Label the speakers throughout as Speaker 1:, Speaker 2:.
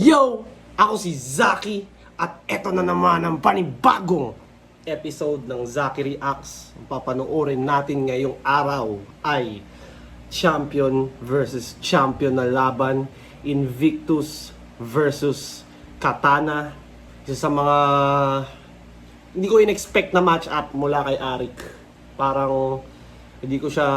Speaker 1: Yo! Ako si Zaki at eto na naman ang panibagong episode ng Zaki Reacts. Ang papanoorin natin ngayong araw ay champion versus champion na laban, Invictus versus Katana. Isa sa mga hindi ko in-expect na match-up mula kay Arik. Parang hindi ko siya,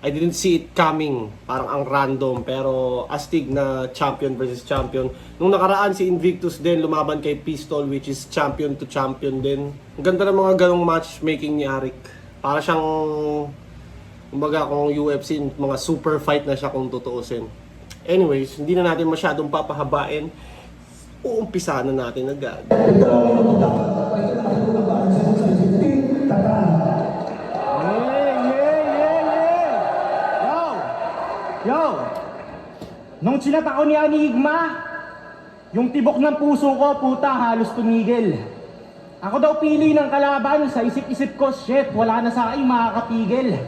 Speaker 1: I didn't see it coming. Parang ang random, pero astig na champion versus champion. Nung nakaraan si Invictus din lumaban kay Pistol, which is champion to champion din. Ang ganda ng mga ganong matchmaking ni Arik. Para siyang, kumbaga kung UFC, mga super fight na siya kung tutuusin. Anyways, hindi na natin masyadong papahabain. Uumpisa na natin agad.
Speaker 2: Yo! Nung chinat ako ni Enigma, yung tibok ng puso ko, puta, halos tumigil. Ako daw pili ng kalaban, sa isip-isip ko, shit, wala na sa akin makakapigil.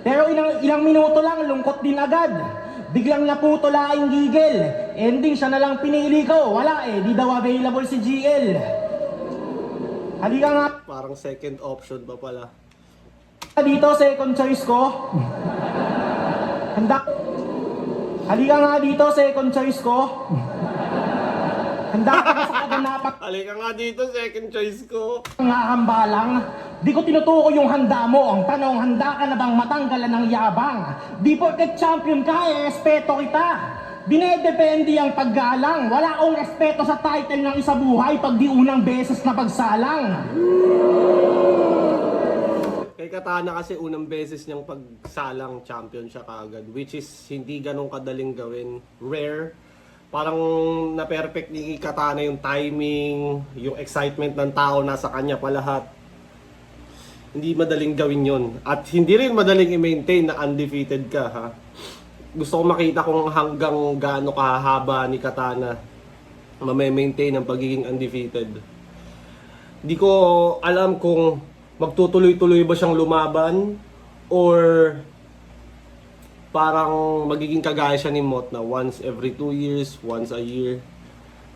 Speaker 2: Pero ilang minuto lang, lungkot din agad. Biglang naputula ang gigil. Ending, siya na lang pinili ko. Wala di daw available si GL. Halika nga.
Speaker 1: Parang second option pa pala.
Speaker 2: Dito, second choice ko. Halika nga dito, second choice ko. Handa ka sa kaganapan.
Speaker 1: Halika nga dito, second choice ko.
Speaker 2: Nga hambalang, di ko tinutuko yung handa mo. Ang tanong, handa ka na bang matanggalan ng yabang? Di porket champion ka, respeto kita. Dinedepende ang paggalang. Wala akong respeto sa title ng isa buhay pag di unang beses na pagsalang.
Speaker 1: Kay Katana kasi unang beses niyang pagsalang champion siya kaagad, which is hindi ganun kadaling gawin. Rare. Parang na-perfect ni Katana yung timing, yung excitement ng tao nasa kanya pa lahat. Hindi madaling gawin yon. At hindi rin madaling i-maintain na undefeated ka, ha. Gusto ko makita kung hanggang gaano kahaba ni Katana ma-maintain ang pagiging undefeated. Hindi ko alam kung magtutuloy-tuloy ba siyang lumaban or parang magiging kagaya siya ni Mot na once every 2 years, once a year.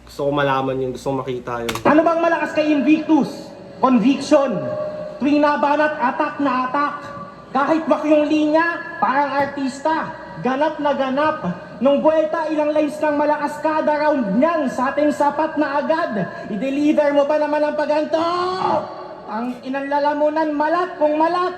Speaker 1: Gusto ko malaman yun, gusto ko makita yun.
Speaker 2: Ano bang malakas kay Invictus? Conviction. Tuwing nabanat, atak na atak. Kahit wak yung linya, parang artista. Ganap na ganap. Nung buwelta, ilang lines lang malakas kada round niyan. Sa ating sapat na agad. I-deliver mo pa naman ang paganto. Ang inanlalamunan, malat kung malat.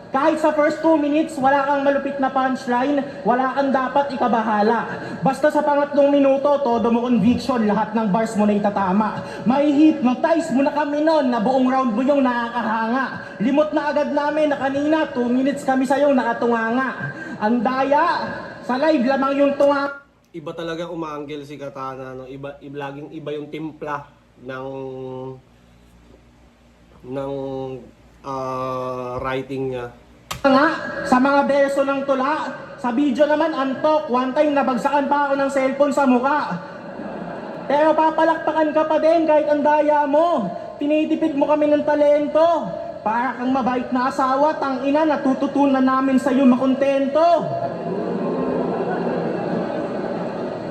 Speaker 2: Kahit sa first 2 minutes, wala kang malupit na punchline, wala kang dapat ikabahala. Basta sa pangatlong minuto, todo mo conviction, lahat ng bars mo na itatama. May hypnotize mo na kami nun, na buong round mo yung nakakahanga. Limot na agad namin na kanina, 2 minutes kami sa'yo nakatunganga. Ang daya, sa live lamang yung tunga.
Speaker 1: Iba talaga umaanggel si Katana, no? Laging iba yung timpla ng writing niya.
Speaker 2: Nga, sa mga verso ng tula, sa video naman antok, one time nabagsakan pa ako ng cellphone sa muka. Pero papalakpakan ka pa din kahit ang daya mo. Tinitipid mo kami ng talento. Para kang mabait na asawa, tangina, natututunan namin sa iyo makontento.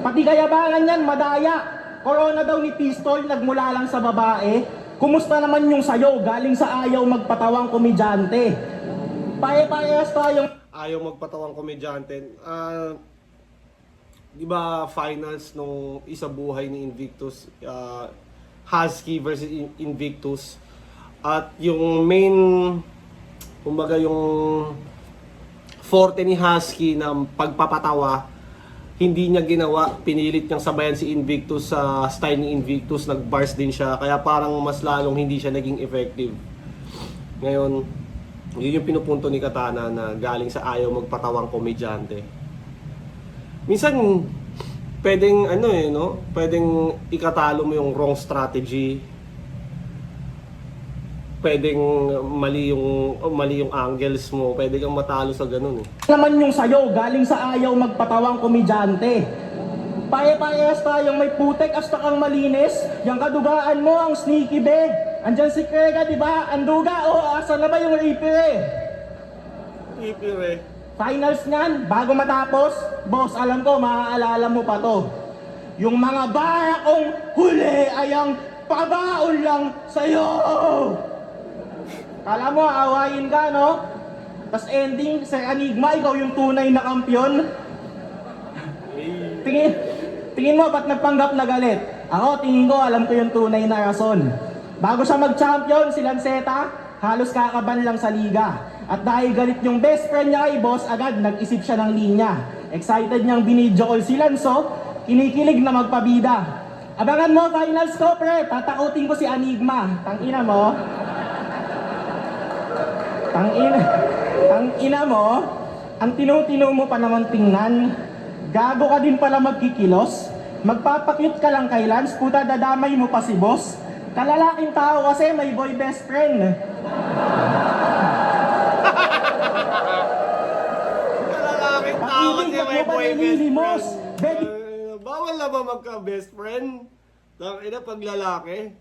Speaker 2: Pati kayabangan yan, madaya. Corona daw ni Pistol, nagmula lang sa babae. Kumusta naman yung sayo, galing sa ayaw magpatawang komedyante? Pae-paehas tayong
Speaker 1: Ayaw magpatawang komedyante. Di ba finals nung isa buhay ni Invictus, Husky versus Invictus, at yung main, kumbaga yung forte ni Husky na pagpapatawa, hindi niya ginawa, pinilit niyang sabayan si Invictus sa style ni Invictus, nag-bars din siya, kaya parang mas lalong hindi siya naging effective. Ngayon, yun yung pinupunto ni Katana na galing sa ayaw magpatawang komedyante. Minsan, pwedeng pwedeng ikatalo mo yung wrong strategy. Pwedeng mali yung angles mo, pwede kang matalo sa ganun.
Speaker 2: naman yung sayo, galing sa ayaw magpatawang komedyante. Pae-paehas tayong may putek hasta kang malinis. Yang kadugaan mo ang sneaky bag. Andyan si Krega, di ba? Anduga, asa na ba yung Reaper
Speaker 1: Ipire.
Speaker 2: Finals niyan, bago matapos, Boss, alam ko, maaalala mo pa to. Yung mga bara kong huli ay ang pabaon lang sa'yo. Kala mo, aawayin ka, no? Tas ending, Sir Enigma, ikaw yung tunay na kampiyon. Tingin mo, ba't nagpanggap na galit? Ako, tingin ko, alam ko yung tunay na rason. Bago siya mag-champion, si Lanceta, halos kakaban lang sa liga. At dahil galit yung best friend niya kay boss, agad nag-isip siya ng linya. Excited niyang binidyo call si Lanzo, kinikilig na magpabida. Abangan mo, finals ko, pre, tatakutin ko si Enigma. Tangina mo. Tangina mo, ang tinong-tino mo pa naman tingnan. Gago ka din pala magkikilos. Magpapakyut ka lang kay Lance, puta dadamay mo pa si boss. Kalalaking tao kasi may boy best friend.
Speaker 1: Kalalaking tao kasi may boy best friend. Bawal na ba magka-best friend? Tangina pag lalaki.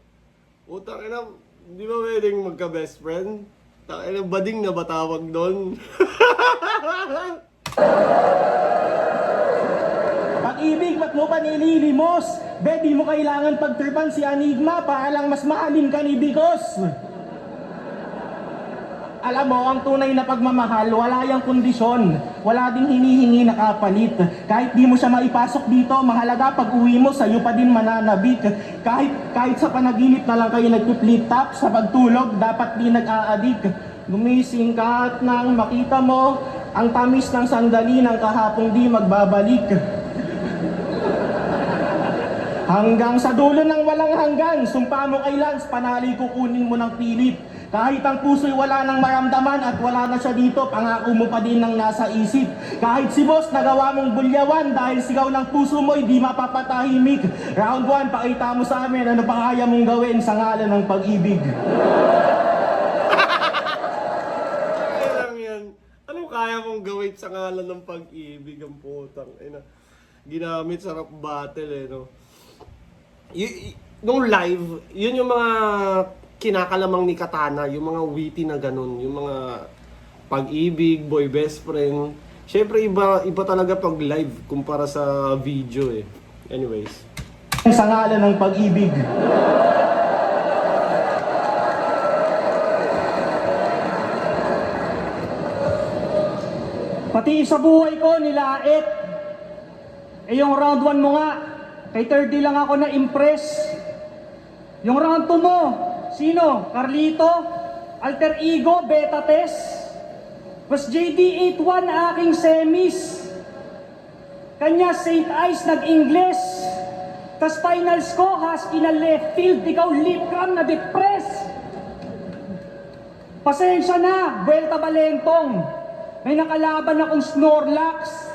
Speaker 1: Utang ina, di ba pwedeng magka-best friend? Tangina bading na ba tawag doon?
Speaker 2: Pag-ibig, ba't mo pa nililimos? Be, di mo kailangan pagtripan si Enigma para lang mas mahalin ka ni Bikos. Alam mo, ang tunay na pagmamahal, wala yang kondisyon. Wala ding hinihingi na kapalit. Kahit di mo siya maipasok dito, mahalaga pag uwi mo, sa'yo pa din mananabik. Kahit sa panaginip na lang kayo nagpi-flip top, sa pagtulog, dapat di nag-aadik. Gumising ka at nang makita mo, ang tamis ng sandali ng kahapong di magbabalik. Hanggang sa dulo ng walang hanggan, sumpa mo kay Lance, panali kukunin mo ng pilit. Kahit ang puso'y wala nang maramdaman at wala na siya dito, pangako mo pa din ng nasa isip. Kahit si boss nagawa mong bulyawan dahil sigaw ng puso mo'y di mapapatahimik. Round 1, pakita mo sa amin ano pa kaya mong gawin sa ngalan ng pag-ibig.
Speaker 1: Kaya lang yan. Ano kaya mong gawin sa ngalan ng pag-ibig? Ang putang ina. Ginamit sa rap battle eh, no? Nung live, yun yung mga kinakalamang ni Katana, yung mga witty na ganun, yung mga pag-ibig, boy best friend. Syempre iba talaga pag live kumpara sa video eh. Anyways.
Speaker 2: Sa ngalan ng pag-ibig. Pati sa buhay ko nilait. Yung round 1 mo nga, kay 30 lang ako na-impress. Yung round 2 mo, sino? Carlito? Alter Ego? Beta Test? Was JD 81 aking semis. Kanya St. Ice nag-Ingles. Tas finals ko, Husky na left field. Ikaw lip cam na depress. Pasensya na, Vuelta Balentong. May nakalaban akong Snorlax.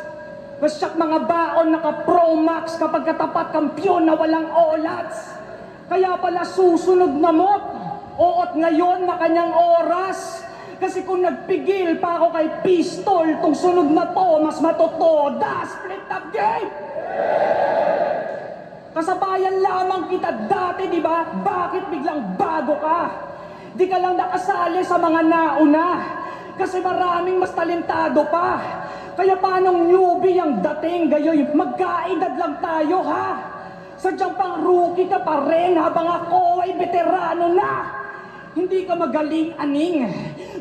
Speaker 2: Basyak mga baon naka-Pro Max kapag katapat kampiyon na walang olats. Kaya pala susunod na mot, oot ngayon na kanyang oras. Kasi kung nagpigil pa ako kay Pistol, tong sunod na to, mas matotoda. Split up game! Kasabayan lamang kita dati, di ba? Bakit biglang bago ka? Di ka lang nakasali sa mga nauna. Kasi maraming mas talentado pa. Kaya paanong newbie ang dating gayoy? Magkaedad lang tayo, ha? Sadyang pang rookie ka pa rin habang ako ay veterano na. Hindi ka magaling aning.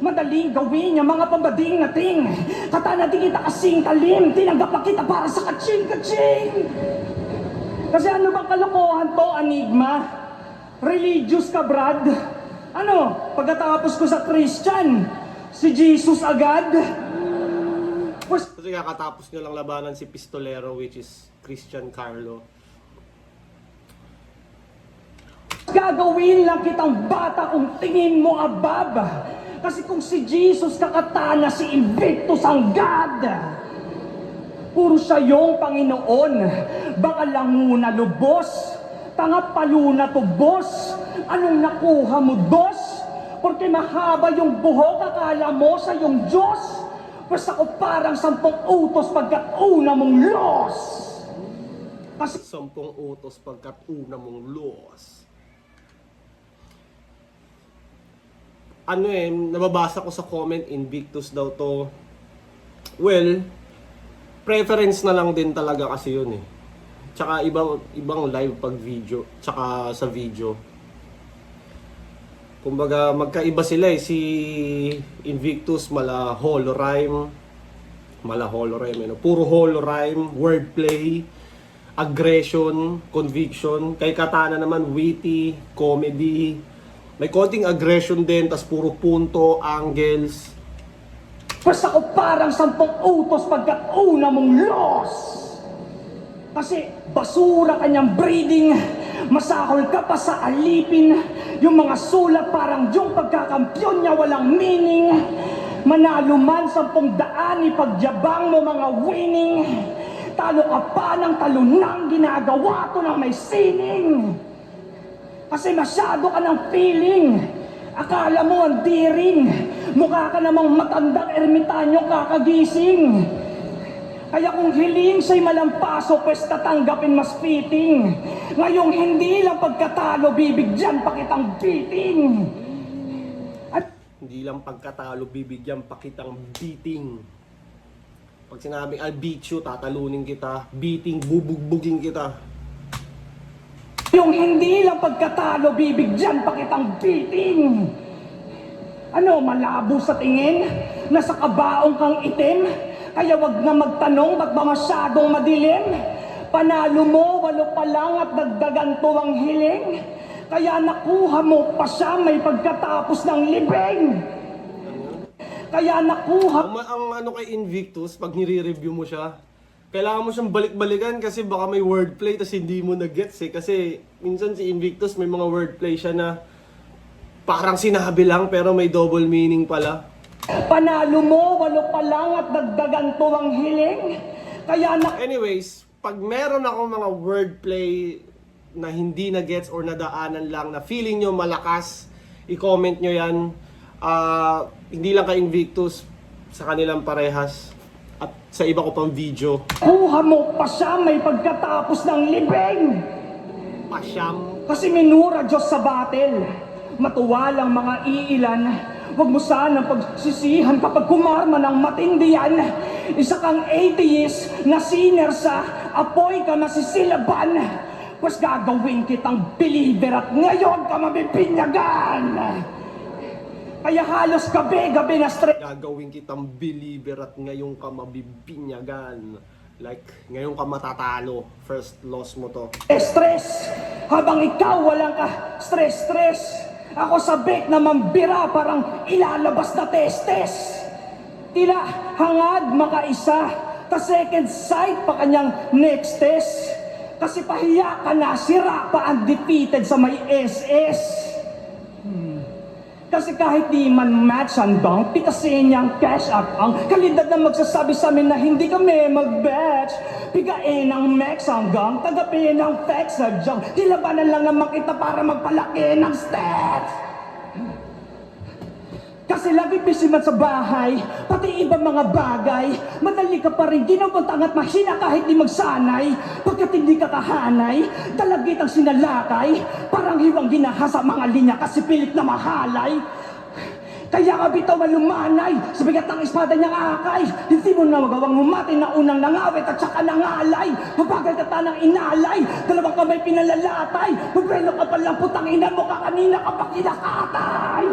Speaker 2: Madaling gawin yung mga pambading nating. Katana di kita kasing talim. Tinanggap na kita para sa kaching-kaching. Kasi ano bang kalokohan to, Enigma? Religious ka, Brad? Ano, pagkatapos ko sa Christian, si Jesus agad?
Speaker 1: Kasi kakatapos nyo lang labanan si Pistolero, which is Christian Carlo.
Speaker 2: Gagawin lang kitang bata kung tingin mo abab. Kasi kung si Jesus kakatana, si Invictus ang God. Puro siya yung Panginoon. Baka lang muna lubos. Tanga paluna to, boss. Anong nakuha mo, dos? Porque mahaba yung buhok, akala mo sa yung Diyos. Basta ko parang 10 utos pagkat una mong los. Kasi
Speaker 1: 10 utos pagkat una mong los. Ano nababasa ko sa comment, Invictus daw to. Well, preference na lang din talaga kasi yun eh. Tsaka ibang live pag video, tsaka sa video. Kumbaga magkaiba sila eh. Si Invictus mala holorhyme, puro holorhyme, wordplay, aggression, conviction. Kay Katana naman witty, comedy, may konting aggression din, tas puro punto, angles.
Speaker 2: Basta ako parang 10 utos pagkat una mong loss. Kasi basura kanyang breeding, masahol ka pa sa alipin. Yung mga sulat parang yung pagkakampyon niya walang meaning. Manalo man 10 daan, ipagyabang mo mga winning. Talo ka pa ng talunang, ginagawa to ng may sining. Kasi masyado ka ng feeling. Akala mo ang diring. Mukha ka namang matandang ermitanyo kakagising. Kaya kung hiling siya'y malampaso, pues tatanggapin mas fitting. Ngayong hindi lang pagkatalo, bibigyan pa kitang beating. At
Speaker 1: Hindi lang pagkatalo, bibigyan pa kitang beating. Pag sinabing I'll beat you, tatalunin kita. Beating, bubugbugin kita.
Speaker 2: yung hindi lang pagkatalo, bibigyan pa kitang beating. Ano, malabo sa tingin? Nasa kabaong kang itim? Kaya wag na magtanong, ba't ba masyadong madilim? Panalo mo, 8 pa lang at dagdagan to ang hiling. Kaya nakuha mo pa siya may pagkatapos ng libing. Kaya nakuha...
Speaker 1: Ang ano kay Invictus, pag nire-review mo siya, kailangan mo siyang balik-balikan kasi baka may wordplay tas hindi mo na-gets eh. Kasi minsan si Invictus may mga wordplay siya na parang sinabi lang pero may double meaning pala.
Speaker 2: Panalo mo, 8 pa lang at dagdagan to ang hiling. Kaya
Speaker 1: Anyways, pag meron ako mga wordplay na hindi na gets or nadaanan lang na feeling nyo malakas, i-comment nyo yan. Hindi lang kay Invictus, sa kanilang parehas at sa iba ko pang video.
Speaker 2: kuha mo pa siya may pagkatapos ng libing.
Speaker 1: Pasyam.
Speaker 2: Kasi minura Diyos sa battle. Matuwa lang mga iilan. Huwag mo sanang pagsisihan kapag kumarma ng matindi yan. Isa kang atheist na sinner sa apoy ka masisilaban. Pues gagawin kitang believer at ngayon ka mabibinyagan. Kaya halos gabi-gabi na stress.
Speaker 1: Gagawin kitang believer at ngayon ka mabibinyagan. Like, ngayon ka matatalo. First loss mo to.
Speaker 2: Stress. Habang ikaw walang ka stress. Ako sabik na mambira parang ilalabas na testes. Tila hangad makaisa. Ta second sight pa kanyang next test. Kasi pahiya ka na, sira pa undefeated sa may SS. Kasi kahit di man match ang dunk, pitasin niyang cash up ang kalidad na magsasabi sa amin na hindi kami mag-batch. Pigain ang max hanggang tagapin ang facts na junk. Dilabanan lang naman kita para magpalaki ng stats. Kasi lagi busy man sa bahay, pati ibang mga bagay. Madali ka pa rin ginubuntang at mahina kahit di magsanay. Pagkat hindi ka kahanay, dalagit ang sinalakay. Parang hiwang ginaha sa mga linya kasi pilit na mahalay. Kaya ka bitaw malumanay sa bigat ng espada niyang akay. Hindi mo na magawang humati na unang nangawit at saka nangalay. Mabagal ka tanang inalay, 2 kamay pinalalatay. Mabrelo ka palang putang ina mo ka kanina ka pa kinakatay.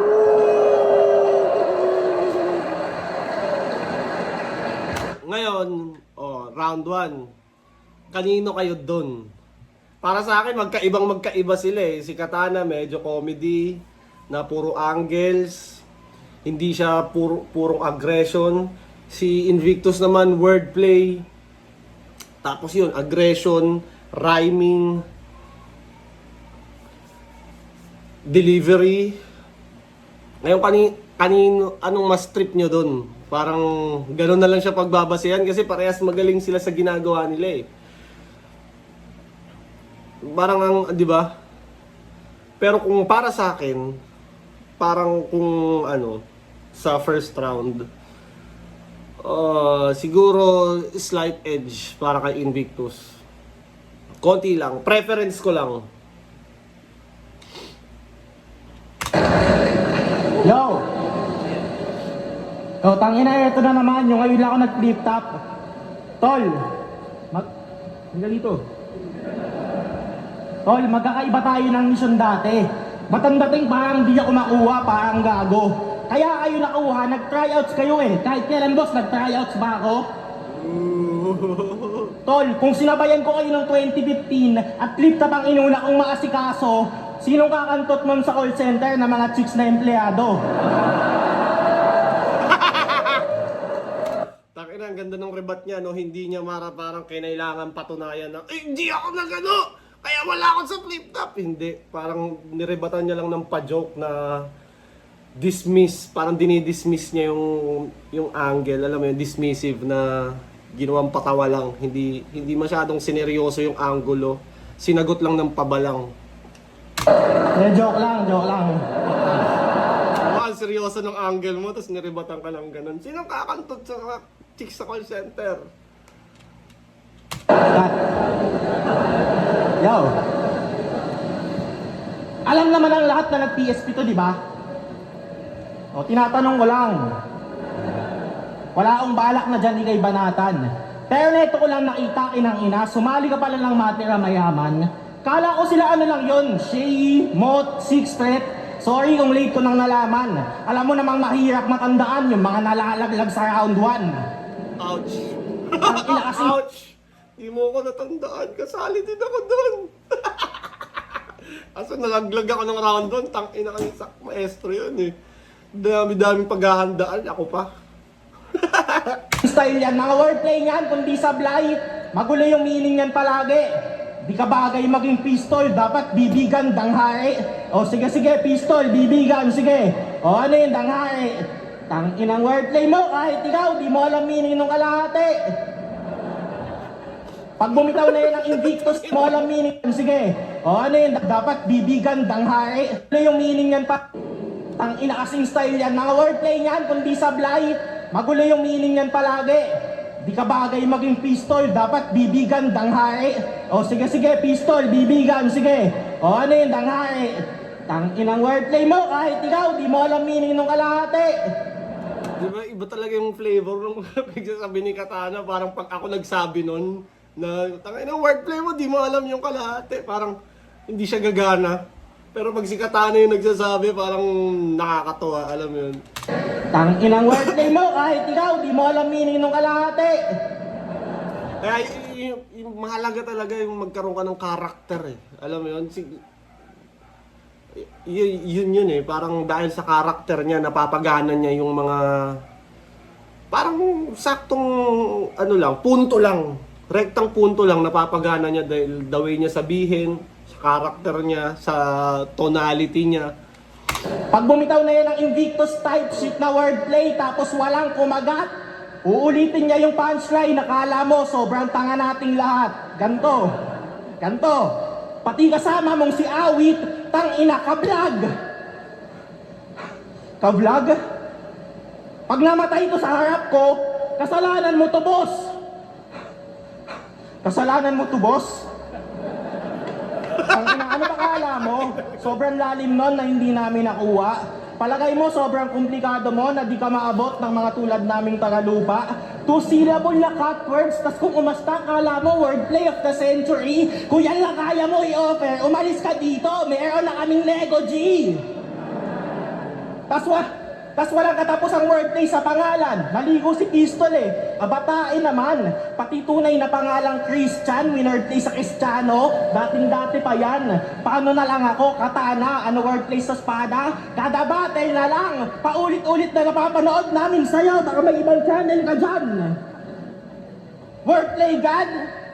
Speaker 1: Ngayon, round 1. Kanino kayo dun? Para sa akin, magkaiba sila eh. Si Katana, medyo comedy, na puro angles. Hindi siya purong aggression. Si Invictus naman, wordplay. Tapos yun, aggression, rhyming, delivery. Ngayon, kanino, anong mas trip nyo dun? Parang gano'n na lang siya pagbabasehan kasi parehas magaling sila sa ginagawa nila eh. Parang ang, di ba? Pero kung para sa akin, parang kung ano, sa first round, siguro slight edge para kay Invictus. Konti lang, preference ko lang.
Speaker 2: Yo! Tangina, ito na naman, yung ngayon lang ako nag-flip top. Tol, Halika dito. Tol, magkakaiba tayo ng mission dati. Matang-dating parang di ako makuha, parang gago. Kaya kayo nakuha, nag-tryouts kayo eh. Kahit kailan boss, nag-tryouts ba ako? Tol, kung sinabayan ko kayo ng 2015 at flip top ang inuna kong maasikaso, sinong kakantot nun sa call center na mga chicks na empleyado?
Speaker 1: Takin ang ganda ng rebat niya, no? Hindi niya parang kinailangan patunayan na, hindi ako nagano! Kaya wala ako sa flip top! Hindi. Parang nirebatan niya lang ng pa-joke na dismiss, parang dinidismiss niya yung angle, alam mo yun, dismissive na ginawang patawa lang, hindi masyadong sineryoso yung angulo, sinagot lang ng pabalang.
Speaker 2: Joke lang.
Speaker 1: Seryoso ng angle mo, tapos niribatan ka lang ganun. Sinong kakantot sa chicks sa call center?
Speaker 2: Yo. Alam naman ang lahat na nag-PSP to, di ba? O, tinatanong ko lang. Wala akong balak na dyan ikay banatan. Pero neto ko lang nakita kinang ina, sumali ka pala ng matira mayaman. Kala ko sila ano lang yon, Shay, Mot, Six Pret. Sorry kung late ko nang nalaman. Alam mo namang mahirap matandaan yung mga nalalaglag sa round 1.
Speaker 1: Ouch!
Speaker 2: Ang ina kasi.
Speaker 1: Ouch! Di mo ko natandaan, kasali din ako doon. Asa nalaglag ako ng round 1, tangina ka sa maestro yun eh. Dami-daming paghahandaan, ako pa.
Speaker 2: Style yan, mga wordplay yan, kundi sablay. Magulo yung meaning yan palagi. Di ka bagay maging pistol, dapat bibigan, danghari. O sige, pistol, bibigan, sige. O ano yun, danghari. Inang wordplay mo, kahit ikaw, di mo alam meaning nung kalahati. Pag bumitaw na yun ang Invictus, di mo alam meaning. Sige, o ano yun, dapat bibigan, danghari. Ano yung meaning yan pa? Ina kasing style yan, mga wordplay yan, kundi sablay. Magulo yung meaning yan palagi. Di ka bagay maging pistol, dapat bibigan, danghari. O sige, pistol, bibigan, sige. O ano yun, danghari. Inang wordplay mo, kahit ikaw, di mo alam meaning nung kalahati.
Speaker 1: Di ba, iba talaga yung flavor ng pagsasabi ni Katana. Parang pag ako nagsabi nun, na tangina wordplay mo, di mo alam yung kalahati. Parang hindi siya gagana. Pero pag si Katana yung nagsasabi, parang nakakatawa, alam mo yun.
Speaker 2: Inang wordplay mo, kahit ikaw, di mo alam meaning nung kalahati.
Speaker 1: Kaya yung mahalaga talaga yung magkaroon ka ng karakter eh. Alam mo yun? Yun eh. Parang dahil sa karakter niya, napapagana niya yung mga parang saktong ano lang, punto lang. Rektang punto lang napapagana niya dahil the way niya sabihin, sa karakter niya, sa tonality niya.
Speaker 2: Pag bumitaw na yan ang Invictus type shit na wordplay tapos walang kumagat, uulitin niya yung punchline, nakala mo sobrang tanga nating lahat. Ganto. Pati kasama mong si Awit, tangina ka-vlog. Ka-vlog? Pag namatay ito sa harap ko, kasalanan mo to, boss. Ano ba kala mo? Sobrang lalim nun na hindi namin nakuha. Palagay mo sobrang komplikado mo na di ka maabot ng mga tulad naming tagalupa. Two-syllable na cut words, tas kung umasta kala mo wordplay of the century. Kung yan lang kaya mo i-offer, umalis ka dito, meron na kaming Lego G. Tas walang katapos ang wordplay sa pangalan. Naligo si Pistol eh. Abatain naman. Pati tunay na pangalang Christian, winordplay sa Kristiyano. Dating-dati pa yan. Paano na lang ako, Katana? Ano wordplay sa espada? Kada battle na lang. Paulit-ulit na napapanood namin sa'yo. Baka may ibang channel ka dyan. Wordplay God?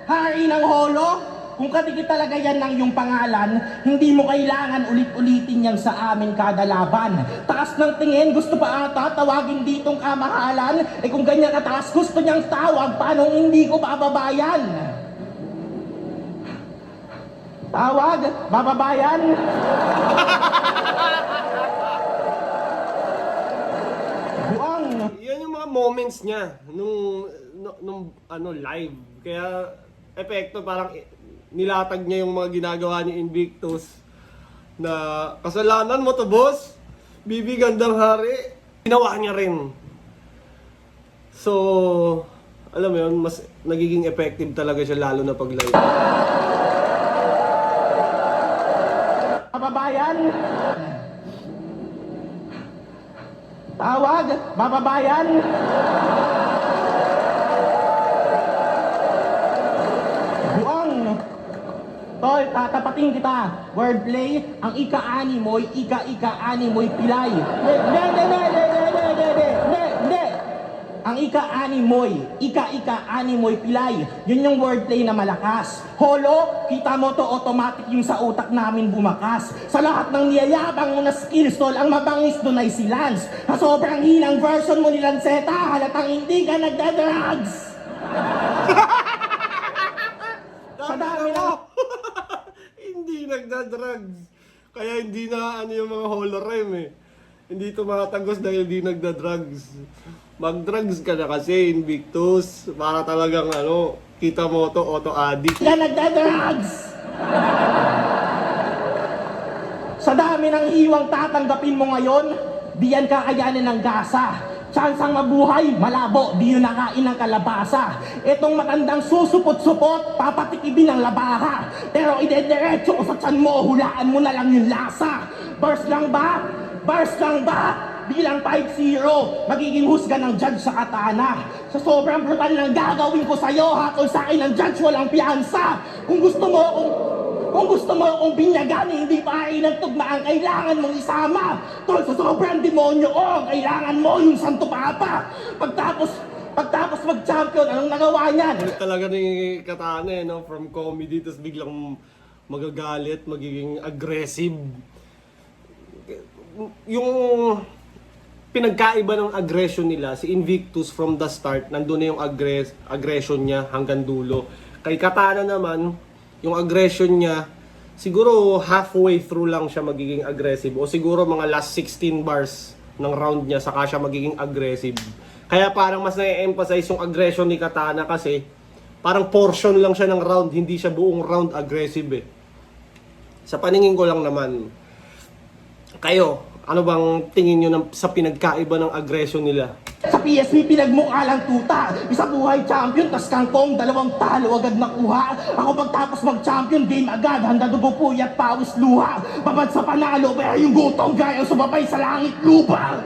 Speaker 2: Hari ng holo? Kung kadikit talaga yan ng yung pangalan, hindi mo kailangan ulit-ulitin yan sa amin kada laban. Taas ng tingin, gusto pa ata tawagin ditong kamahalan. Kung ganyan kataas gusto niyang tawag, paano hindi ko bababayan? Tawag? Bababayan? Buang!
Speaker 1: Yan yung mga moments niya nung live. Kaya epekto parang nilatag niya yung mga ginagawa ni Invictus na kasalanan mo to, boss. Bibi gandang hari. Ginawa niya rin. So, alam mo yun, mas nagiging effective talaga siya lalo na pag live.
Speaker 2: Bababayan! Tawag! Bababayan! Buang! Tol, tatapatin kita. Wordplay, ang ika-ani mo'y ika-ika-ani mo'y pilay. Hindi! Ang ika-ani mo'y ika-ika-ani mo'y pilay. Yun yung wordplay na malakas. Holo, kita mo to automatic yung sa utak namin bumakas. Sa lahat ng niyayabang mo na skills, tol, ang mabangis doon ay si Lance. Sa sobrang hinang version mo ni Lanceta, halatang hindi ka nagdadrugs. Sa dami na.
Speaker 1: Hindi nagda-drugs. Kaya hindi na ano yung mga holorem eh. Hindi tumatagos dahil hindi nagda-drugs. Mag-drugs ka na kasi, Invictus. Para talagang ano, kita mo to, auto-addict.
Speaker 2: Ka nagdadrugs! Sa dami ng hiwang tatanggapin mo ngayon, di yan kakayanin ng gasa. Tsansang mabuhay, malabo, di yun nakain ng kalabasa. Itong matandang susupot-supot, papatikibin ng labaha. Pero idediretso ko sa tiyan mo, hulaan mo na lang yung lasa. Burst lang ba? Burst lang ba? Bilang 5-0, magiging husga ng judge sa katana. Sa sobrang brutal ng gagawin ko sa'yo, hatol sa akin ng judge walang piyansa. Kung gusto mo akong binyagan, hindi pa ay nagtugma ang kailangan mong isama. Tol, sa sobrang demonyo, kailangan mo yung Santo Papa. Pagtapos mag-champion, anong nagawa niyan?
Speaker 1: Ulit talaga ni Katana eh, no? From comedy, tapos biglang magagalit, magiging aggressive. Yung pinagkaiba ng aggression nila, si Invictus from the start, nandun na yung aggression niya hanggang dulo. Kay Katana naman, yung aggression niya, siguro halfway through lang siya magiging aggressive. O siguro mga last 16 bars ng round niya, saka siya magiging aggressive. Kaya parang mas na-emphasize yung aggression ni Katana kasi parang portion lang siya ng round, hindi siya buong round aggressive eh. Sa paningin ko lang naman. Kayo, ano bang tingin nyo sa pinagkaiba ng aggression nila?
Speaker 2: Sa PSP, pinagmukha lang tuta. Isa buhay champion, tas kangkong, dalawang talo agad nakuha. Ako pagtapos mag-champion, game agad, handa dugo puyat, pawis luha. Babad sa panalo, pero yung gutom gaya sumabay sa langit lupa.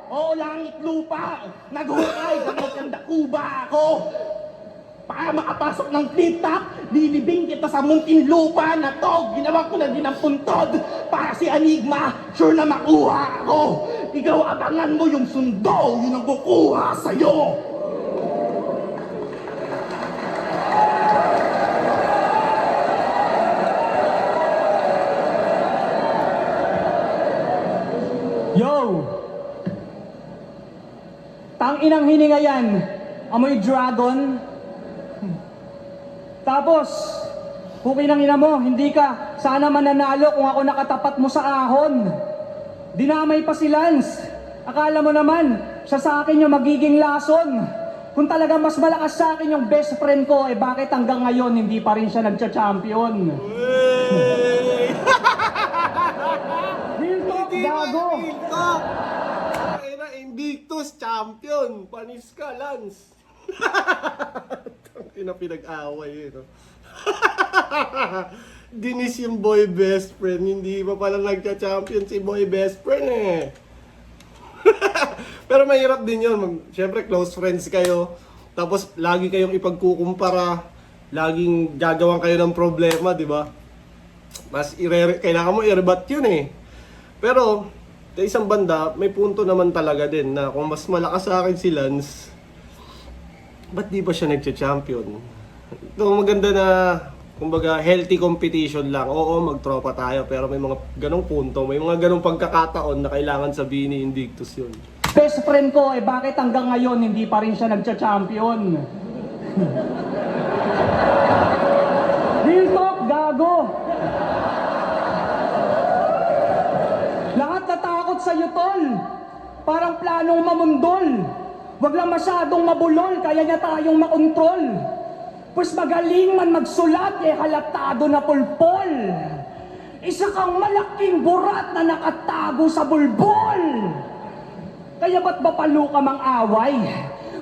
Speaker 2: Oo, langit lupa! Naghukay kapag kandakuba ako! Para makapasok ng flip-top, lilibing kita sa munting lupa na to! Ginawa ko na din ang puntod! Para si Enigma, sure na makuha ako! Ikaw abangan mo yung sundo, yun ang kukuha sa'yo! Yo! Tang inang hininga yan, amoy dragon. Tapos, pukin ang ina mo, hindi ka sana mananalo kung ako nakatapat mo sa ahon. Dinamay pa si Lance. Akala mo naman, siya sa akin yung magiging lason. Kung talaga mas malakas sa akin yung best friend ko, eh bakit hanggang ngayon hindi pa rin siya nagcha-champion? Real talk, gago!
Speaker 1: Invictus, champion! Panis ka, Lance! Tangina pinag-away no? Dinis yung boy best friend, hindi pa pala nagka-champion si boy best friend eh. Pero mahirap din yun. Siyempre close friends kayo, tapos lagi kayong ipagkukumpara, laging gagawan kayo ng problema, di ba? Mas kailangan mo i-rebat yun eh. Pero sa isang banda, may punto naman talaga din na kung mas malakas sa akin si Lance, ba't di ba siya nagcha-champion? Ito maganda na, kumbaga, healthy competition lang. Oo, magtropa tayo, pero may mga ganong punto, may mga ganong pagkakataon na kailangan sabihin ni Invictus yun.
Speaker 2: Best friend ko, eh bakit hanggang ngayon hindi pa rin siya nagcha-champion? Real talk, gago! Lahat natakot sa'yo, tol! Parang planong mamundol. Wag lang masyadong mabulol, kaya niya tayong makontrol. Pues magaling man magsulat, halatado na pulpol. Isa kang malaking burat na nakatago sa bulbol. Kaya ba't bapalo ka mang away?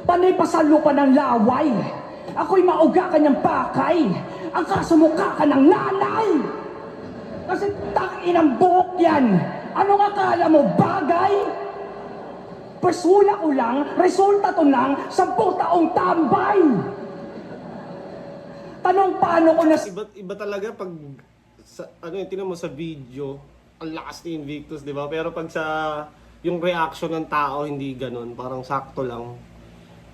Speaker 2: Panay pasalo ka ng laway. Ako'y mauga ka niyang pakay. Ang kaso mukha ka ng nanay. Kasi takin ang buhok yan. Anong akala mo, bagay? Persula ko lang, resulta to ng 10 taong tambay. Tanong paano ko na...
Speaker 1: Iba talaga pag sa, ano yung tinan mo sa video, ang lakas ni Invictus, di ba? Pero pag sa yung reaction ng tao, hindi ganun. Parang sakto lang.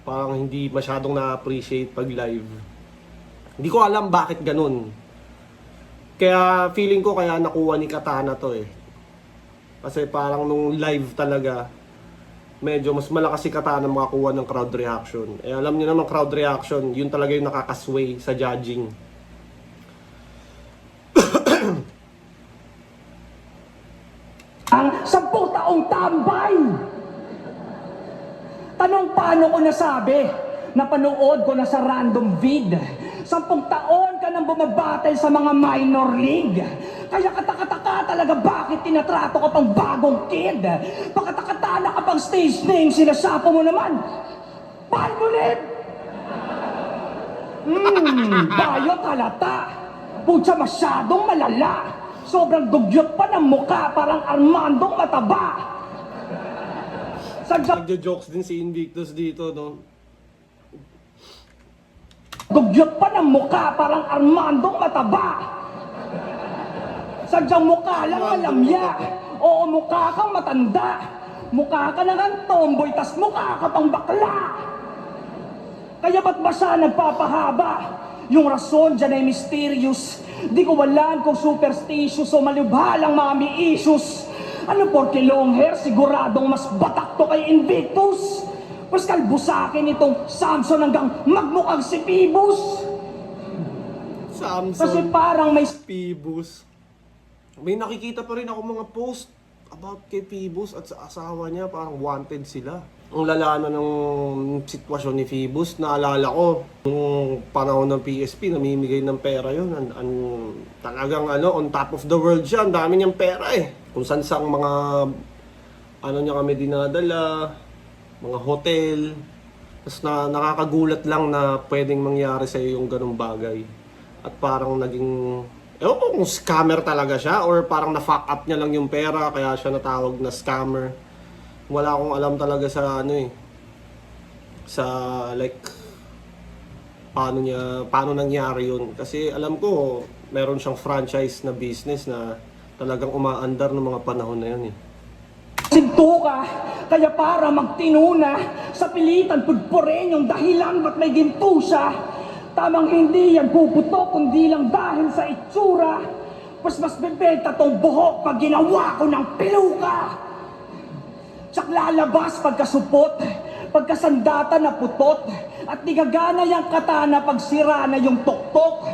Speaker 1: Parang hindi masyadong na-appreciate pag live. Hindi ko alam bakit ganun. Kaya feeling ko kaya nakuha ni Katana to eh. Kasi parang nung live talaga, medyo mas malakas si Katana makakuha ng crowd reaction. Eh alam niyo naman crowd reaction, yun talaga yung nakakasway sa judging.
Speaker 2: Ang 10 taong tambay. Tanong paano ko nasabi? Napanood ko na sa random vid. 10 taon ka nang bumabattle sa mga minor league. Kaya katakataka talaga bakit tinatrato ka pang bagong kid. Pakatakatana ka pang stage name, sinasapo mo naman. Palmolive! Bayot halata. Putya masyadong malala. Sobrang dugyot pa ng mukha, parang Armandong mataba.
Speaker 1: Nagjo-jokes din si Invictus dito, no?
Speaker 2: Dugyot pa ng mukha, parang Armandong mataba. Sadyang mukha lang malamya. Oo, mukha kang matanda. Mukha ka na ng tomboy, tas mukha ka pang bakla. Kaya ba't ba siya nagpapahaba? Yung rason dyan ay mysterious. Di ko walaan kung superstitious o malubhalang mami issues. Ano porke long hair, siguradong mas batak to kay Invictus. Mas kalbo sa akin itong Samson hanggang magmukhang si Phoebus.
Speaker 1: Samson,
Speaker 2: Kasi parang may
Speaker 1: Phoebus. May nakikita pa rin ako mga post about kay Phoebus at sa asawa niya, parang wanted sila. Ang lala na ng sitwasyon ni Phoebus, naalala ko, nung panahon ng PSP, namimigay ng pera yun. Talagang on top of the world siya, ang dami niyang pera eh. Kung saan sang mga, niya kami dinadala, mga hotel. Tapos nakakagulat lang na pwedeng mangyari sa iyo yung ganung bagay. At parang naging, ewan ko kung scammer talaga siya or parang na-fuck up niya lang yung pera kaya siya natawag na scammer. Wala akong alam talaga sa sa like paano nangyari yun. Kasi alam ko meron siyang franchise na business na talagang umaandar ng mga panahon na yun eh.
Speaker 2: sinto ka, kaya para magtinuna, sa pilitan pudpurin yung dahilan ba't may ginto siya. Tamang hindi yan puputok, kundi lang dahil sa itsura. Mas bebenta tong buhok pag ginawa ko ng piluka. Tsak lalabas pagkasupot, pagkasandata na putot, at di gagana yung katana pag sira na yung tuktok.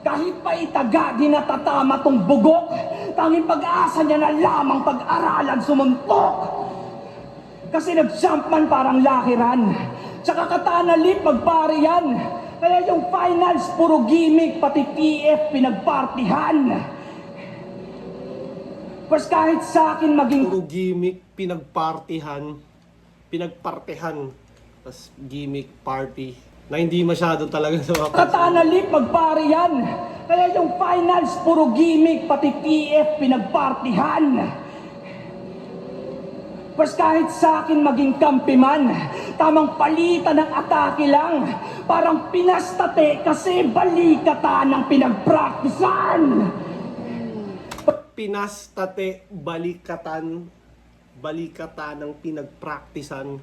Speaker 2: Kahit pa itaga, di natatama tong bugok. Tanging pag-asa niya na lamang pag-aralan sumuntok. Kasi nag-jump man parang lakiran, tsaka katana lip magpari yan. Kaya yung finals puro gimmick, pati PF pinagpartihan. Pas kahit sa akin maging
Speaker 1: Puro gimmick, pinagpartihan, tas gimmick party na hindi masyado talaga sa mga
Speaker 2: katana lip magpari yan. Kaya yung finals puro gimmick, pati PF pinagpartihan. Pas kahit sa akin maging kampi man, tamang palitan ng atake lang. Parang pinastate kasi balikatan ng pinagpraktisan.
Speaker 1: pinastate, balikatan ng pinagpraktisan.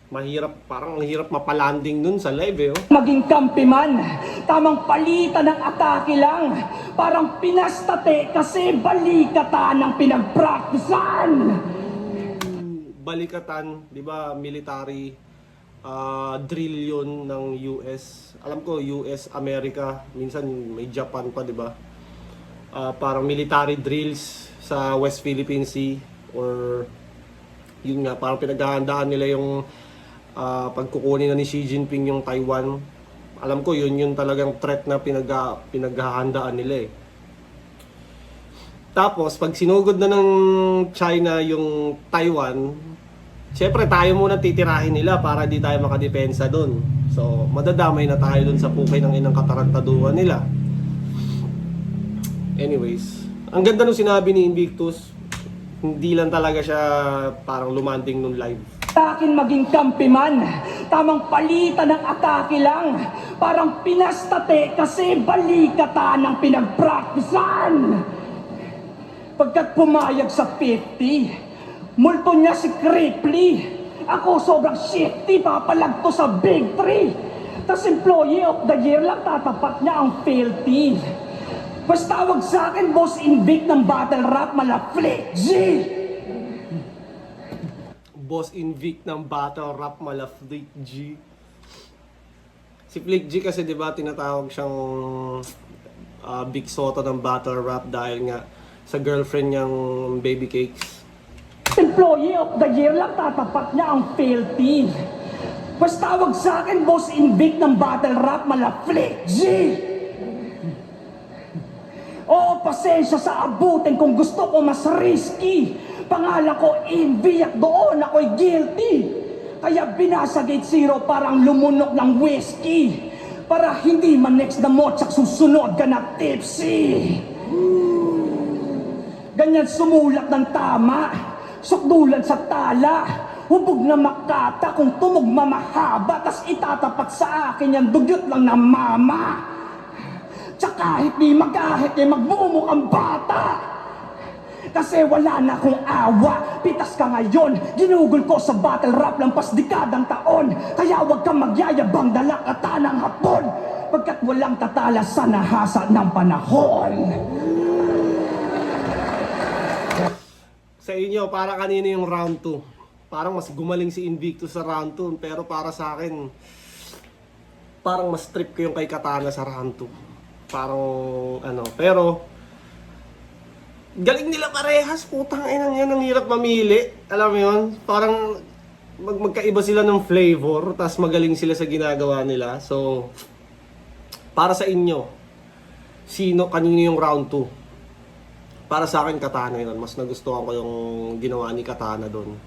Speaker 1: Mahirap, parang ang hirap mapalanding nun sa live eh. Oh.
Speaker 2: Maging kampi man, tamang palitan ng atake lang. Parang pinastate kasi balikatan ng pinagpraktisan.
Speaker 1: Balikatan, di ba, military drill yun ng US. Alam ko, US, America, minsan may Japan pa, di ba? Parang military drills sa West Philippine Sea or Yun nga, parang pinaghahandaan nila yung pagkukunin na ni Xi Jinping yung Taiwan. Alam ko yun talagang threat na pinaghahandaan nila eh. Tapos pag sinugod na ng China yung Taiwan, syempre tayo muna titirahin nila para di tayo makadepensa doon. So madadamay na tayo doon sa pukay ng inang katarantaduhan nila. Anyways, ang ganda nung sinabi ni Invictus. Hindi lang talaga siya parang lumanding nung live.
Speaker 3: Akin maging kampi man, tamang palitan ng atake lang. Parang pinastate kasi balikatan ang pinagpraktisan. Pagkat pumayag sa 50, multo niya si Cripply. Ako sobrang shifty, papalagto sa Big 3. Tas employee of the year lang tatapat niya ang filthy. Basta tawag sa akin, Boss Invict ng battle rap, mala Flick G!
Speaker 1: Boss Invict ng battle rap, mala Flick G. Si Flick G kasi diba tinatawag siyang Big Soto ng battle rap dahil nga sa girlfriend niyang Baby Cakes.
Speaker 3: Employee of the year lang tatapat niya ang filthy. Basta tawag sa akin, Boss Invict ng battle rap, mala Flick G! Oo, pasensya sa abutin kung gusto ko mas risky. Pangalan ko Envy at doon ako'y guilty. Kaya binasa gate zero parang lumunok ng whiskey. Para hindi man next na motsak susunod ka na tipsy. Ganyan sumulat ng tama, sukdulan sa tala. Hubog na makata kung tumugma mahaba, tas itatapat sa akin yan dugyot lang na mama. Tsaka kahit di magkahit ay magbumuk ang bata. Kasi wala na akong awa, pitas ka ngayon. Ginugol ko sa battle rap lampas dekadang taon. Kaya wag kang magyayabang dala katanang hapon. Pagkat walang tatala sa nahasa ng panahon.
Speaker 1: Sa inyo, para kanino yung round 2? Parang mas gumaling si Invictus sa round 2. Pero para sa akin, parang mas trip ko yung kay Katana sa round 2. Parang pero galing nila parehas, putang ina yan, ang hirap mamili. Alam mo yun, parang magkaiba sila ng flavor, tas magaling sila sa ginagawa nila. So para sa inyo, kanino yung round 2? Para sa akin Katana yun, mas nagustuhan ko yung ginawa ni Katana doon.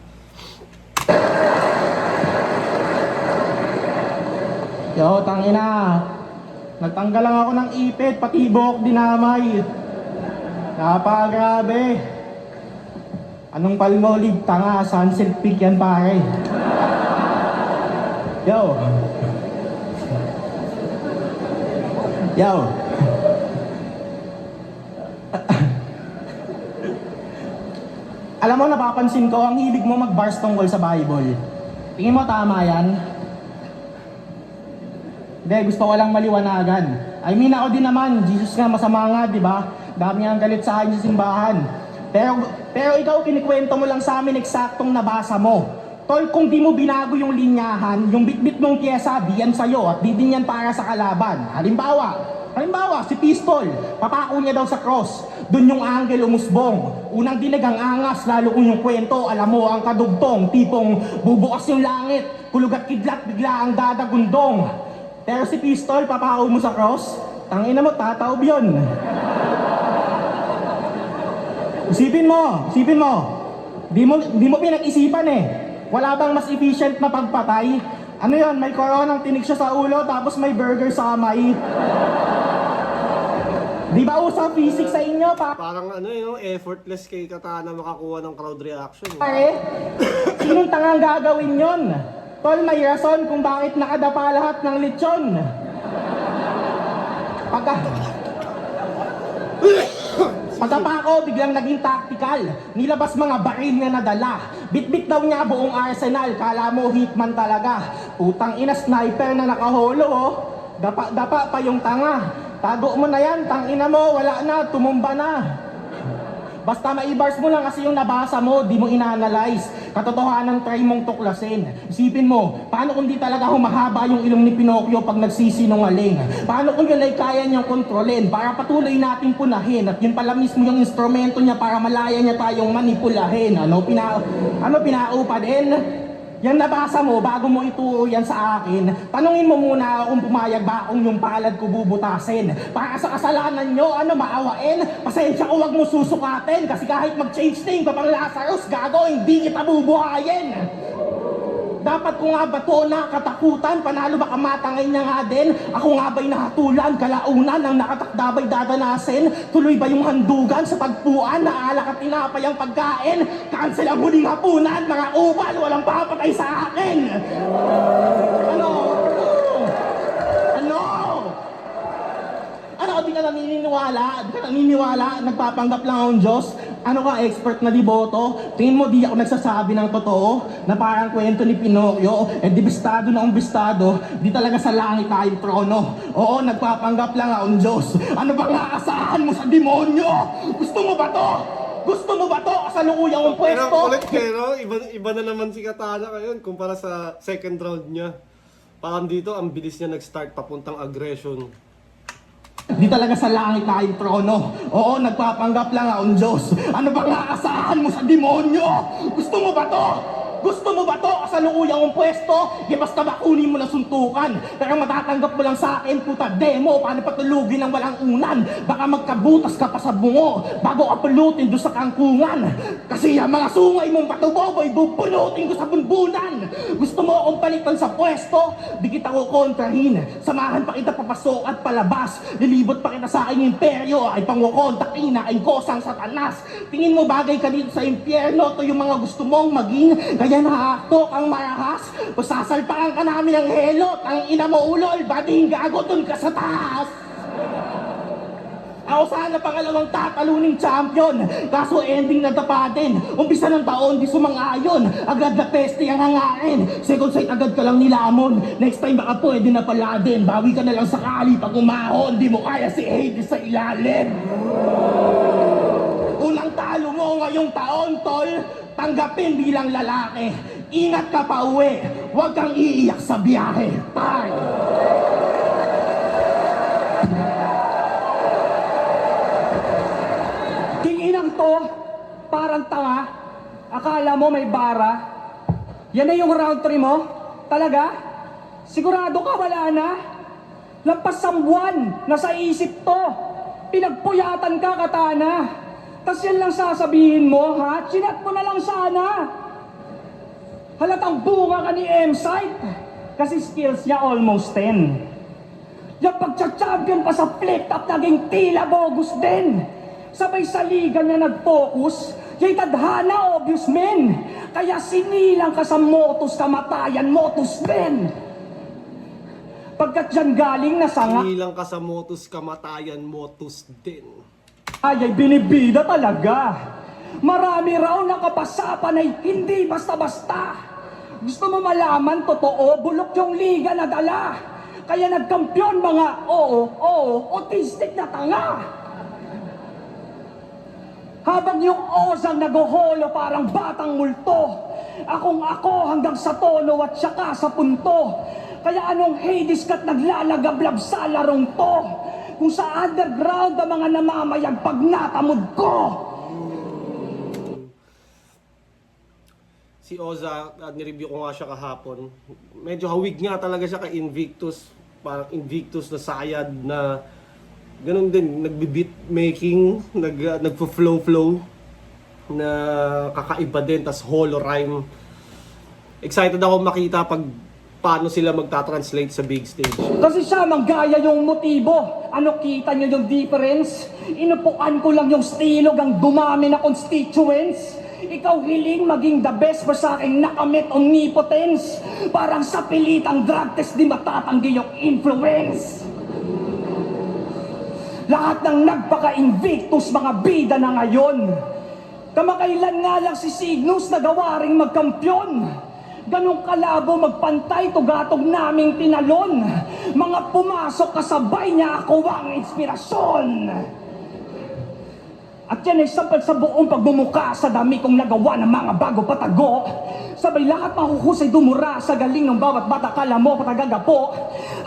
Speaker 2: Yo, tangina. Nagtanggal lang ako ng ipit, pati buhok dinamay. Napakagrabe. Anong palmolig, tanga, sunset peak yan pare. Yo. Yo. Alam mo, napapansin ko, ang hilig mo mag-bars tungkol sa Bible. Tingin mo tama yan? Hindi, gusto ko lang maliwanagan. I mean, ako din naman, Jesus nga masama nga, di ba? Dami ang galit sa akin sa simbahan. Pero ikaw, kinikwento mo lang sa amin eksaktong nabasa mo. Tol, kung di mo binago yung linyahan, yung bitbit mong pyesa, di yan sa'yo at di din yan para sa kalaban. Halimbawa, si Pistol, papako niya daw sa cross. Doon yung anghel umusbong. Unang dinig ang angas, lalo kung yung kwento, alam mo ang kadugtong, tipong bubukas yung langit, kulog at kidlat, bigla ang dadagundong. Pero si Pistol, papako mo sa cross, tangina mo, tataob yun. Isipin mo. Di mo pinag-isipan eh. Wala bang mas efficient na pagpatay? Ano yun, may koronang tinig siya sa ulo, tapos may burger sa kamay. Di ba usap physics sa inyo,
Speaker 1: Parang effortless kay Katana makakuha ng crowd reaction.
Speaker 2: pare? Sinong tangang gagawin yun? Tol, may rason kung bakit nakadapa lahat ng lechon. Pagdapa ko, biglang naging tactical. Nilabas mga baril na nadala. Bit-bit daw niya buong arsenal. Kala mo hitman talaga. Putang ina, sniper na nakaholo oh. Dapa pa yung tanga. Tago mo na yan, tangina mo, wala na, tumumba na. Basta maibars mo lang kasi yung nabasa mo, di mo ina-analyze. Katotohanan try mong tuklasin. Isipin mo, paano kung di talaga humahaba yung ilong ni Pinocchio pag nagsisinungaling? Paano kung yun ay kaya niyang kontrolin para patuloy nating punahin at yun pala mismo yung instrumento niya para malaya niya tayong manipulahin? Ano pinaupa din? Yan nabasa mo, bago mo ituro yan sa akin, tanungin mo muna kung pumayag ba akong yung palad ko bubutasin. Para sa kasalanan nyo, maawain? Pasensya ko, wag mo susukatin. Kasi kahit mag-change name ka pang Lazarus, gago, hindi kita bubuhayin. Dapat ko nga ba to na katakutan? Panalo ba kamatangay niya nga din? Ako nga ba'y nahatulan? Kalaunan ang nakatakda ba'y dadanasin? Tuloy ba yung handugan sa pagpuan? Naalak at tinapay ang pagkain? Cancel ang huling hapunan, mga upal, walang papatay sa akin! Ano? Di ka naniniwala? Di ka naniniwala? Nagpapanggap lang akong Diyos? Ano ka, expert na diboto? Tingin mo di ako nagsasabi ng totoo? Na parang kwento ni Pinocchio? Di bistado na akong bistado, di talaga sa langit tayong trono. Oo, nagpapanggap lang akong Diyos. Ano bang aasahan mo sa demonyo? Gusto mo ba to? Gusto mo ba to? Kasalukuyang mong pwesto?
Speaker 1: Pero kulit kayo, no? Iba na naman si Katana ngayon kumpara sa second round niya. Parang dito, ang bilis niya nag-start papuntang aggression.
Speaker 2: Di talaga sa langit tayong trono. Oo, nagpapanggap lang akong Diyos. Ano bang aasahan mo sa demonyo? Gusto mo ba to? Gusto mo ba to? Kasalukuyang mong pwesto? Basta makunin mo na suntukan. Pero matatanggap mo lang sa akin, puta demo. Paano patulugin ng walang unan? Baka magkabutas ka pa sa bungo bago ka pulutin doon sa kangkungan. Kasi yung mga sungay mong patuboboy, bupulutin ko sa bunbunan. Gusto mo akong palitan sa pwesto? Di kita ko kontrahin. Samahan pa kita papasok at palabas. Lilibot pa kita sa aking imperyo. Ay pangukontakin na ay kosang satanas. Tingin mo bagay ka dito sa impyerno? Ito yung mga gusto mong maging. Kaya nakaktok ang marahas. O sasalpakan ka namin ng helot. Ang ina mo ulol, bading gago dun ka sa taas. Ako sana pangalawang tataluning champion. Kaso ending na tapatin. Umpisa ng taon, di sumang-ayon. Agad na teste ang hangain. Second sight agad ka lang nilamon. Next time baka pwede na pala din. Bawi ka na lang sakali pag umahon. Di mo kaya si Hades sa ilalim. Unang talo mo ngayong taon, tol. Tanggapin bilang lalaki. Ingat ka pa uwi. Huwag kang iiyak sa biyahe. Bye!
Speaker 3: Kinginang to, parang tanga. Akala mo may bara. Yan na yung round 3 mo? Talaga? Sigurado ka wala na? Lampas ang buwan, nasa isip to. Pinagpuyatan ka, Katana. Tas yan lang sasabihin mo, ha? Chinat mo na lang sana. Halatang bunga ka ni M-Site. Kasi skills niya almost 10. Yung pagcha-champion pa sa flip-top, naging tila bogus din. Sabay sa liga niya nag-focus, yung tadhana obvious men. Kaya sinilang ka sa motus, kamatayan motus men. Pagkat dyan galing na sanga,
Speaker 1: Sinilang ka sa motus, kamatayan motus din.
Speaker 3: ay binibida talaga. Marami raw nakapasapan ay hindi basta-basta. Gusto mo malaman totoo, bulok yung liga na dala. Kaya nagkampiyon mga autistic na tanga. Habang yung Ozang naguholo parang batang multo. Ako hanggang sa tono at saka sa punto. Kaya anong Hades ka't naglalagablab sa larong to? Kung sa underground ang mga namamayag pag natamod ko.
Speaker 1: Si Oza, nireview ko nga siya kahapon. Medyo hawig nga talaga siya kay Invictus. Parang Invictus na sayad na ganun din, nagbi-beat making, nagfo-flow na kakaiba din, tas holo rhyme. Excited ako makita pag paano sila magta-translate sa big stage.
Speaker 3: Kasi siya manggaya yung motibo. Ano kita nyo yung difference? Inupuan ko lang yung stilog ang dumami na constituents. Ikaw hiling maging the best pa sa aking nakamit omnipotence. Parang sa pilitang drug test di matatanggi yung influence. Lahat ng nagpaka-invictus mga bida na ngayon. Kamakailan nga lang si Cygnus nagawa ring magkampyon. Ganong kalabo magpantay, tugatog naming tinalon. Mga pumasok kasabay niya ako ang inspirasyon. At yan ay sampal sa buong pagmumuka sa dami kong nagawa ng mga bago patago. Sabay lahat mahuhusay dumura sa galing ng bawat bata, kala mo patagagapo.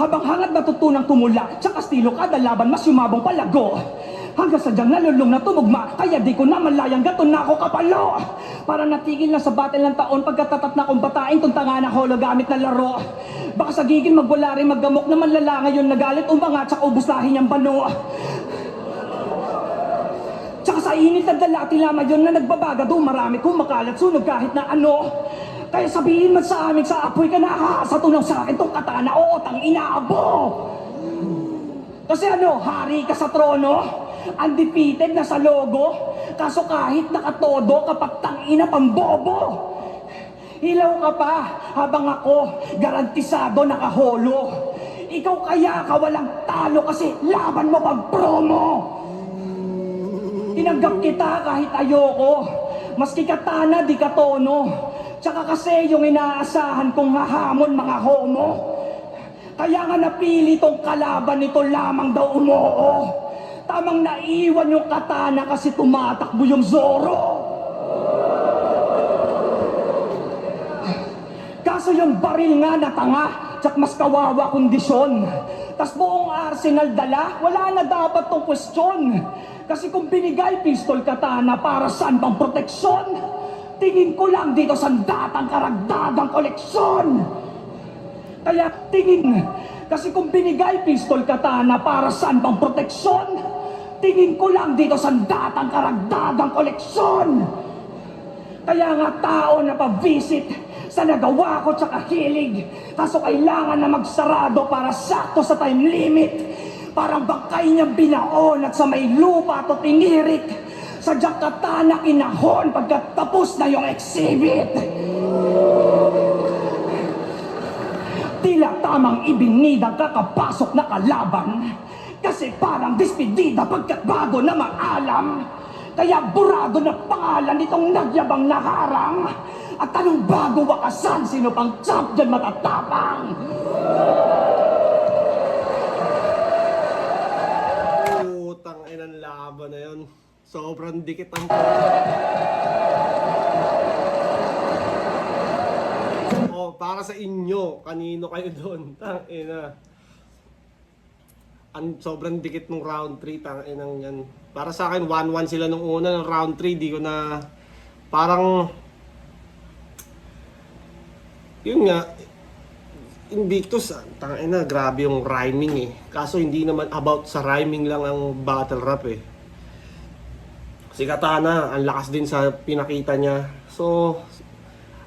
Speaker 3: Habang hangad natutunang tumula, tsaka estilo kada laban mas yumabong palago. Hanggang sadyang nalulung na tumugma, kaya di ko na malayang gato na ako kapalo. Para natigil na sa battle ng taon, pagkatatat na kong batain, tuntanga na holo gamit na laro. Baka sa gigil magwala rin maggamok na manlala ngayon nagalit, umangat tsaka ubus lahi niyang bano. Tsaka sa init na dala tila yun na nagbabaga, marami kumakalat sunog kahit na ano. Kaya sabihin man sa amin sa apoy ka nakahasa, tunaw sa akin tong katana, oo tang inaabo. Kasi ano, hari ka sa trono, undefeated na sa logo, kaso kahit nakatodo kapag tangina pambobo. Hilaw ka pa, habang ako garantisado nakaholo. Ikaw kaya ka walang talo kasi laban mo pag promo. Tinanggap kita kahit ayoko, maski katana di katono. Tsaka kasi yung inaasahan kong hahamon mga homo. Kaya nga napili tong kalaban nito lamang daw umoo. Tamang naiwan yung katana kasi tumatakbo yung Zoro. Kaso yung baril nga na tanga, tsak mas kawawa kondisyon. Tas buong arsenal dala, wala na dapat tong question. Kasi kung binigay pistol katana para saan bang proteksyon? Tingin ko lang dito sandatang karagdagang koleksyon. Kaya tingin, kasi kung binigay pistol katana para saan bang proteksyon? Tingin ko lang dito sandatang karagdagang koleksyon. Kaya nga tao na pa-visit sa nagawa ko tsaka hilig. Kaso kailangan na magsarado para sakto sa time limit. Parang bangkay niyang binaon at sa may lupa to tinirik. Sa katana kinahon pagkatapos na yung exhibit. Tila tamang ibinidang kakapasok na kalaban. Kasi parang despedida pagkat bago na maalam. Kaya burado na pangalan nitong nagyabang naharang. At anong bago wakasan, sino pang champ dyan matatapang?
Speaker 1: Putang inang laban na yun. Sobrang dikit ang... Oh, para sa inyo, kanino kayo doon? Tang ina. Sobrang dikit nung round 3, tang inang yan. Para sa akin, 1-1 sila nung una. Ng round 3, di ko na... Parang... Yun nga, Invictus, tangina, grabe yung rhyming eh. Kaso hindi naman about sa rhyming lang ang battle rap eh. Si Katana, ang lakas din sa pinakita niya. So,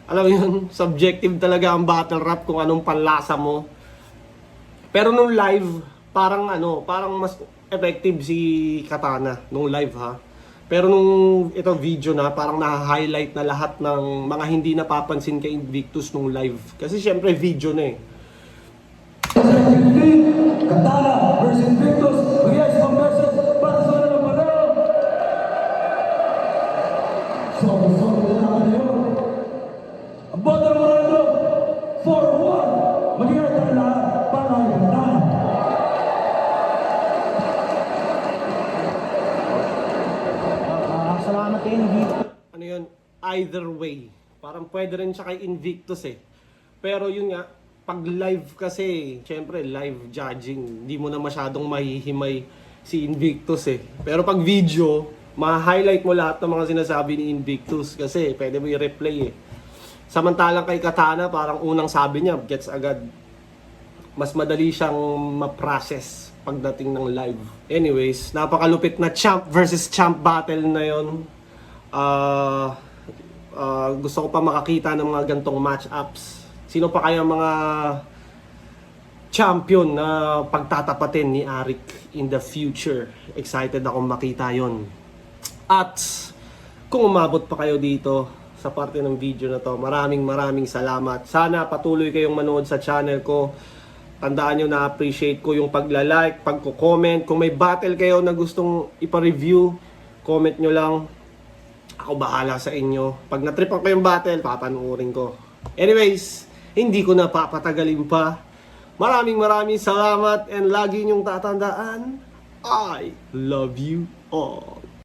Speaker 1: alam mo yun, subjective talaga ang battle rap kung anong panlasa mo. Pero nung live, parang mas effective si Katana nung live ha. Pero nung ito video na, parang na-highlight na lahat ng mga hindi napapansin kay Invictus nung live. Kasi syempre video na eh.
Speaker 4: Katana versus Invictus. Yes, from versus para sa ng panalo. So na yun. Ang bottom ng panalo, 4-1. Magiging Katana para yung tayo.
Speaker 2: Salamat kayo, Invictus.
Speaker 1: Ano yun, either way. Parang pwede rin siya kay Invictus eh. Pero yun nga, pag live kasi, syempre live judging, hindi mo na masyadong mahihimay si Invictus eh. Pero pag video, ma-highlight mo lahat ng mga sinasabi ni Invictus kasi pwede mo i-replay eh. Samantalang kay Katana, parang unang sabi niya, gets agad. Mas madali siyang ma-process pagdating ng live. Anyways, napakalupit na champ versus champ battle na yon. Gusto ko pa makakita ng mga gantong match-ups. Sino pa kaya mga champion na pagtatapatin ni Arik in the future? Excited akong makita yon. At kung umabot pa kayo dito sa parte ng video na to, maraming salamat. Sana patuloy kayong manood sa channel ko. Tandaan nyo na appreciate ko yung pagla-like, pagko-comment. Kung may battle kayo na gustong ipa-review, comment nyo lang. Ako bahala sa inyo. Pag natripan ko yung battle, papanuorin ko. Anyways, hindi ko na papatagalin pa. Maraming salamat and lagi nyong tatandaan, I love you all.